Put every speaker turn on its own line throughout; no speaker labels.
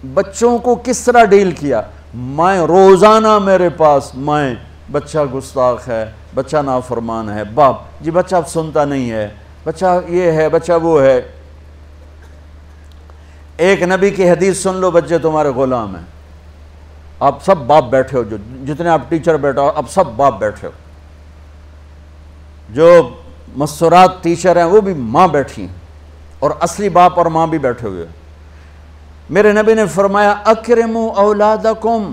بچوں کو کس طرح ڈیل کیا؟ میں روزانہ میرے پاس بچہ گستاخ ہے، بچہ نافرمان ہے، باپ جی بچہ اب سنتا نہیں ہے، بچہ یہ ہے، بچہ وہ ہے۔ ایک نبی کی حدیث سن لو، بچے تمہارے غلام ہیں، آپ سب باپ بیٹھے ہو، جتنے آپ ٹیچر بیٹھا ہو اب سب باپ بیٹھے ہو، جو مستورات ٹیچر ہیں وہ بھی ماں بیٹھی ہیں، اور اصلی باپ اور ماں بھی بیٹھے ہوئے۔ میرے نبی نے فرمایا اکرموا اولادکم،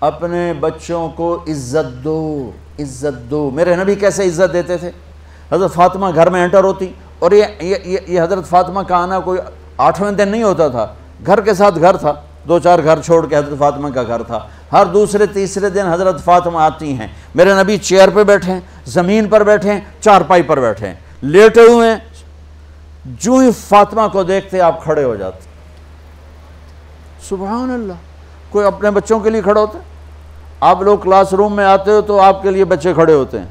اپنے بچوں کو عزت دو، عزت دو۔ میرے نبی کیسے عزت دیتے تھے؟ حضرت فاطمہ گھر میں انٹر ہوتی، اور یہ حضرت فاطمہ کا آنا کوئی 8ویں دن نہیں ہوتا تھا، گھر کے ساتھ گھر تھا، 2-4 گھر چھوڑ کے حضرت فاطمہ کا گھر تھا، ہر دوسرے تیسرے دن حضرت فاطمہ آتی ہیں، میرے نبی چیئر پہ بیٹھے ہیں، زمین پر بیٹھے ہیں، چارپائی پر بیٹھے ہیں، لیٹے ہوئے ہیں، جو ہی فاطمہ کو دیکھتے آپ کھڑے ہو جاتے۔ سبحان اللہ، کوئی اپنے بچوں کے لیے کھڑا ہوتا ہے؟ آپ لوگ کلاس روم میں آتے ہو تو آپ کے لیے بچے کھڑے ہوتے ہیں،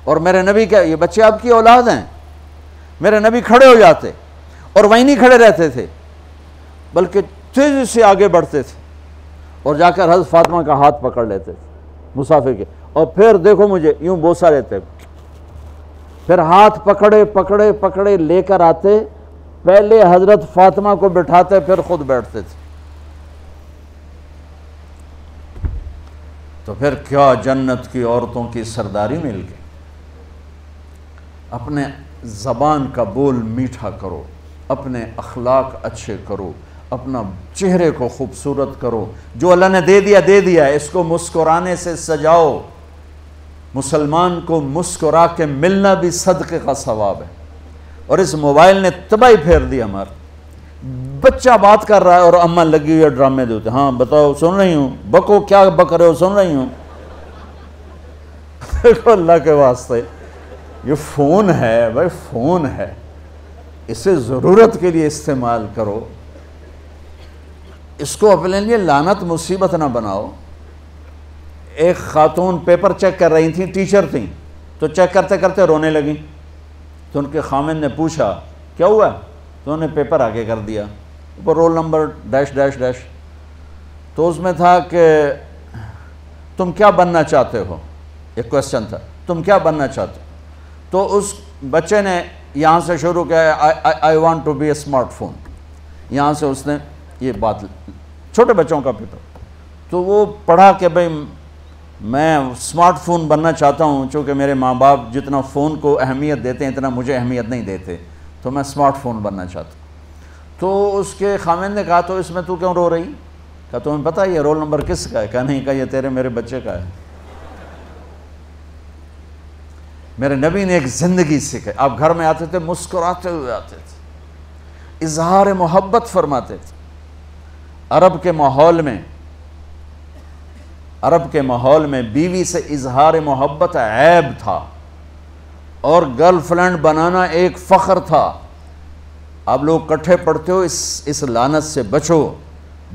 اور میرے نبی کیا یہ بچے آپ کی اولاد ہیں؟ میرے نبی کھڑے ہو جاتے، اور وہیں نہیں کھڑے رہتے تھے بلکہ تیزی سے آگے بڑھتے تھے، اور جا کر حضرت فاطمہ کا ہاتھ پکڑ لیتے تھے مسافر کے، اور پھر دیکھو مجھے یوں بوسہ لیتے، پھر ہاتھ پکڑے پکڑے پکڑے لے کر آتے، پہلے حضرت فاطمہ کو بٹھاتے پھر خود بیٹھتے تھے۔ تو پھر کیا جنت کی عورتوں کی سرداری مل گئی۔ اپنے زبان کا بول میٹھا کرو، اپنے اخلاق اچھے کرو، اپنا چہرے کو خوبصورت کرو، جو اللہ نے دے دیا ہے، اس کو مسکرانے سے سجاؤ۔ مسلمان کو مسکرا کے ملنا بھی صدقے کا ثواب ہے، اور اس موبائل نے تباہی پھیر دی ہمارا۔ بچہ بات کر رہا ہے اور اماں لگی ہوئی ہے ڈرامے دیتے، ہاں بتاؤ سن رہی ہوں، بکو کیا بک رہے ہو، سن رہی ہوں۔ دیکھو اللہ کے واسطے، یہ فون ہے بھائی، فون ہے، اسے ضرورت کے لیے استعمال کرو، اس کو اپنے لیے لعنت مصیبت نہ بناؤ۔ ایک خاتون پیپر چیک کر رہی تھیں، ٹیچر تھیں، تو چیک کرتے کرتے رونے لگیں، تو ان کے خامن نے پوچھا کیا ہوا؟ تو انہوں نے پیپر آگے کر دیا، اوپر roll number dash dash dash, تو اس میں تھا کہ تم کیا بننا چاہتے ہو، ایک کویسچن تھا، تم کیا بننا چاہتے ہو؟ تو اس بچے نے یہاں سے شروع کیا، I want to be a smart phone, یہاں سے اس نے یہ بات، چھوٹے بچوں کا پیپر، تو وہ پڑھا کہ بھئی میں اسمارٹ فون بننا چاہتا ہوں، چونکہ میرے ماں باپ جتنا فون کو اہمیت دیتے ہیں اتنا مجھے اہمیت نہیں دیتے، تو میں اسمارٹ فون بننا چاہتا ہوں۔ تو اس کے خامن نے کہا تو اس میں تو کیوں رو رہی؟ کہا تمہیں پتہ ہے یہ رول نمبر کس کا ہے؟ کہا نہیں، کہا یہ تیرے میرے بچے کا ہے۔ میرے نبی نے ایک زندگی سکھائی، آپ گھر میں آتے تھے مسکراتے ہوئے آتے تھے، اظہار محبت فرماتے تھے۔ عرب کے ماحول میں بیوی سے اظہار محبت عیب تھا، اور گرل فرینڈ بنانا ایک فخر تھا۔ آپ لوگ کٹھے پڑھتے ہو، اس لعنت سے بچو،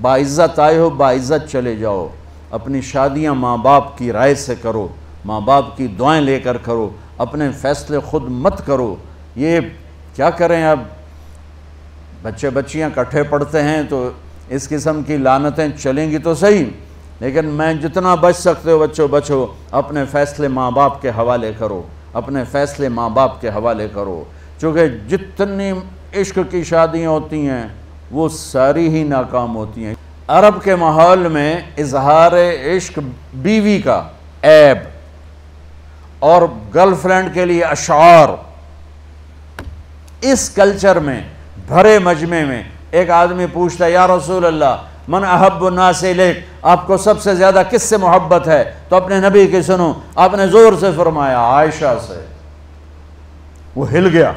باعزت آئے ہو باعزت چلے جاؤ، اپنی شادیاں ماں باپ کی رائے سے کرو، ماں باپ کی دعائیں لے کر کرو، اپنے فیصلے خود مت کرو۔ یہ کیا کریں، اب بچے بچیاں کٹھے پڑھتے ہیں تو اس قسم کی لعنتیں چلیں گی تو صحیح، لیکن میں جتنا بچ سکتے ہو بچو بچو، اپنے فیصلے ماں باپ کے حوالے کرو، اپنے فیصلے ماں باپ کے حوالے کرو، چونکہ جتنی عشق کی شادیاں ہوتی ہیں وہ ساری ہی ناکام ہوتی ہیں۔ عرب کے ماحول میں اظہار عشق بیوی کا عیب، اور گرل فرینڈ کے لیے اشعار، اس کلچر میں بھرے مجمع میں ایک آدمی پوچھتا ہے یا رسول اللہ من احب الناس الیک، آپ کو سب سے زیادہ کس سے محبت ہے؟ تو اپنے نبی کی سنو، آپ نے زور سے فرمایا عائشہ سے۔ وہ ہل گیا،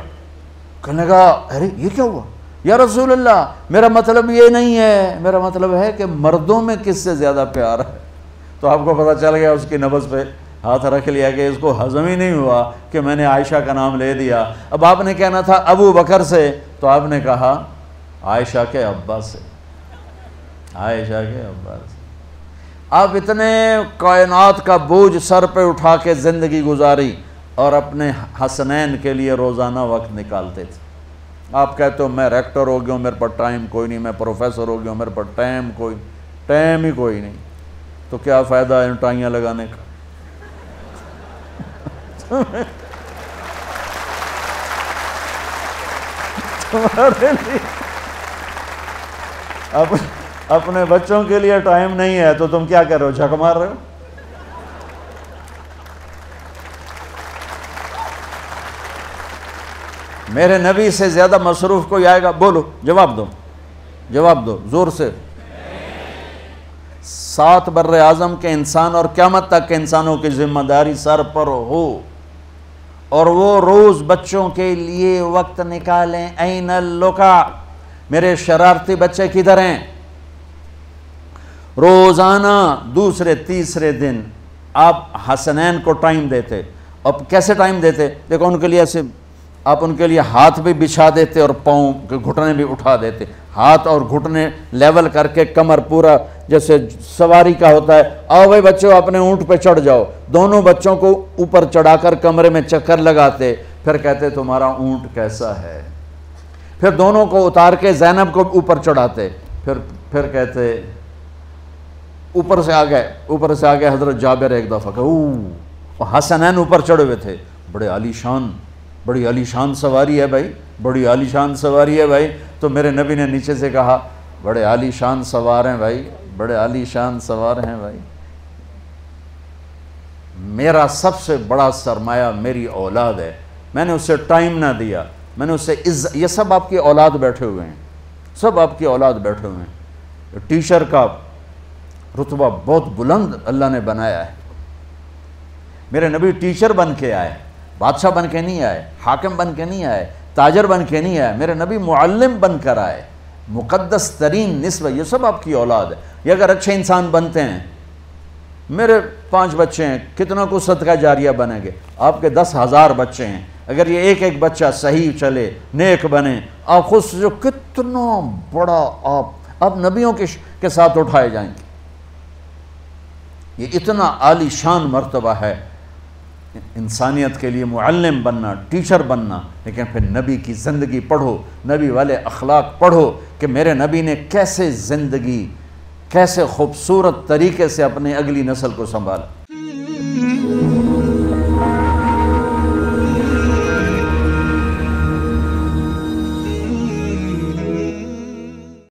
کہنے لگا ارے یہ کیا ہوا یا رسول اللہ، میرا مطلب یہ نہیں ہے، میرا مطلب ہے کہ مردوں میں کس سے زیادہ پیار ہے۔ تو آپ کو پتہ چل گیا، اس کی نبض پہ ہاتھ رکھ لیا کہ اس کو ہضم ہی نہیں ہوا کہ میں نے عائشہ کا نام لے دیا۔ اب آپ نے کہنا تھا ابو بکر سے، تو آپ نے کہا عائشہ کے ابا سے، عائشہ کے ابا سے۔ آپ اتنے کائنات کا بوجھ سر پہ اٹھا کے زندگی گزاری، اور اپنے حسنین کے لیے روزانہ وقت نکالتے تھے۔ آپ کہتے ہو میں ریکٹر ہو گیا ہوں، میرے پاس ٹائم کوئی نہیں، میں پروفیسر ہو گیا ہوں، میرے پاس ٹائم ہی کوئی نہیں، تو کیا فائدہ ہے ٹائیاں لگانے کا؟ اپنے بچوں کے لیے ٹائم نہیں ہے تو تم کیا کر رہے ہو، جھک مار رہے ہو؟ میرے نبی سے زیادہ مصروف کوئی آئے گا؟ بولو، جواب دو زور سے۔ 7 بر اعظم کے انسان اور قیامت تک کے انسانوں کی ذمہ داری سر پر ہو، اور وہ روز بچوں کے لیے وقت نکالیں۔ این اللقا، میرے شرارتی بچے کدھر ہیں؟ روزانہ دوسرے تیسرے دن آپ حسنین کو ٹائم دیتے۔ اب کیسے ٹائم دیتے؟ دیکھو ان کے لیے ایسے آپ ان کے لیے ہاتھ بھی بچھا دیتے اور پاؤں کے گھٹنے بھی اٹھا دیتے، ہاتھ اور گھٹنے لیول کر کے، کمر پورا جیسے سواری کا ہوتا ہے۔ آؤ بھائی بچوں اپنے اونٹ پہ چڑھ جاؤ، دونوں بچوں کو اوپر چڑھا کر کمرے میں چکر لگاتے، پھر کہتے تمہارا اونٹ کیسا ہے، پھر دونوں کو اتار کے زینب کو اوپر چڑھاتے، پھر کہتے اوپر سے آگے حضرت جابر ایک دفعہ کہ حسنین اوپر چڑھے ہوئے تھے، بڑی عالی شان سواری ہے بھائی، بڑی عالی شان سواری ہے بھائی، تو میرے نبی نے نیچے سے کہا بڑے عالی شان سوار ہیں بھائی، بڑے عالی شان سوار ہیں بھائی، میرا سب سے بڑا سرمایہ میری اولاد ہے، میں نے اسے ٹائم نہ دیا، میں نے اسے یہ سب آپ کی اولاد بیٹھے ہوئے ہیں، سب آپ کی اولاد بیٹھے ہوئے ہیں۔ ٹیچر کا رتبہ بہت بلند اللہ نے بنایا ہے، میرے نبی ٹیچر بن کے آئے، بادشاہ بن کے نہیں آئے، حاکم بن کے نہیں آئے، تاجر بن کے نہیں آئے، میرے نبی معلم بن کر آئے، مقدس ترین نسبت، یہ سب آپ کی اولاد ہے۔ یہ اگر اچھے انسان بنتے ہیں، میرے 5 بچے ہیں، کتنا کو صدقہ جاریہ بنیں گے؟ آپ کے 10,000 بچے ہیں، اگر یہ ایک بچہ صحیح چلے، نیک بنے، آپ خود سے کتنا بڑا آپ نبیوں کے ساتھ اٹھائے جائیں گے۔ یہ اتنا عالی شان مرتبہ ہے انسانیت کے لیے، معلم بننا، ٹیچر بننا، لیکن پھر نبی کی زندگی پڑھو، نبی والے اخلاق پڑھو کہ میرے نبی نے کیسے زندگی، کیسے خوبصورت طریقے سے اپنی اگلی نسل کو سنبھالا۔